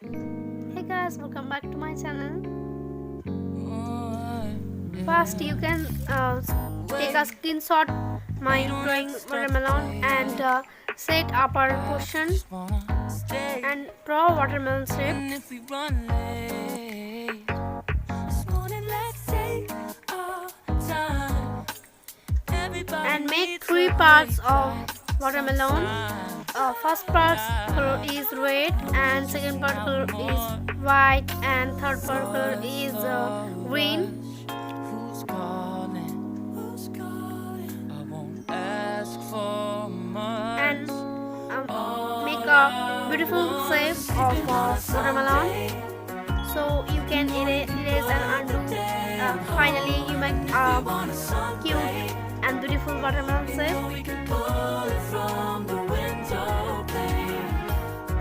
Hey guys, welcome back to my channel. First, you can take a screenshot my drawing watermelon and set upper portion and draw watermelon shape. And make three parts of watermelon. First part color is red, and second part color is white, and third part color is green. And make a beautiful shape of watermelon. So you can erase and undo. Finally, you make a cute and beautiful watermelon shape.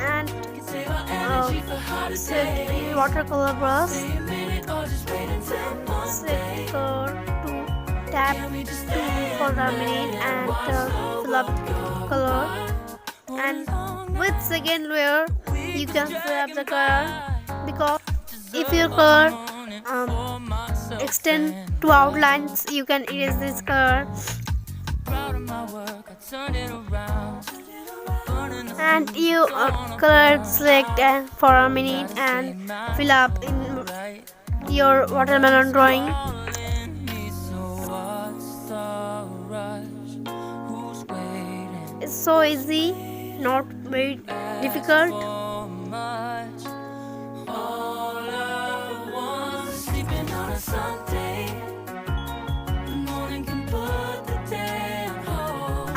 And set the watercolor brush. Set color to tap for a minute and fill up color. And with second layer, you can fill up the color, because if your color extend to outlines, you can erase this color. And you color select for a minute and fill up in your watermelon drawing. It's so easy, not very difficult.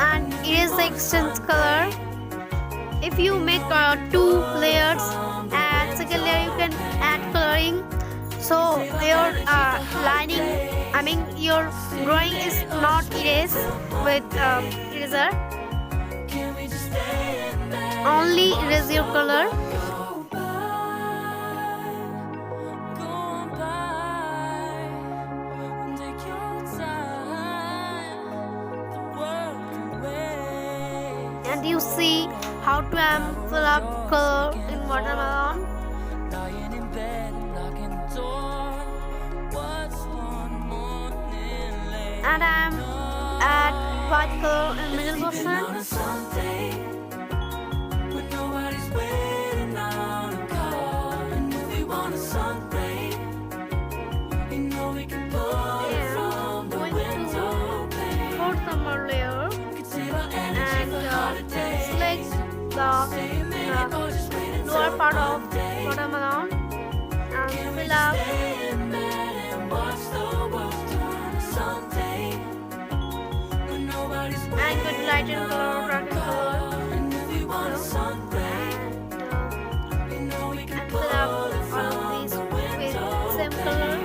And erase the extends color. If you make 2 layers and second layer, you can add coloring, so your your drawing is not erased with eraser. Only erase your color. And you see how to fill up color in watermelon. And I'm at white color in middle portion. Fourth number layer and select the lower part of watermelon and fill up. And good lighter color, darker color, and fill up all of these with same color.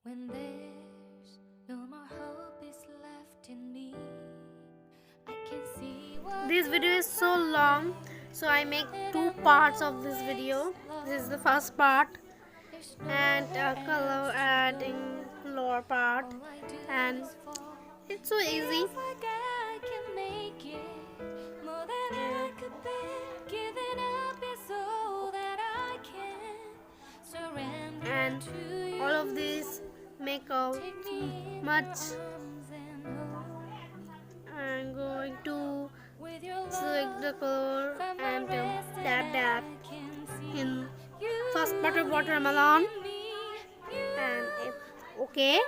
When there's no more hope is left in me, I can see what This video is so long, so I make 2 parts of this video. This is the first part, and color adding lower part, and it's so easy. like I can make it more than I could bear. Giving up is all that I can surrender And to you. all of this make a much. I'm going to With your select the color and tap that in first part of watermelon, and it's okay.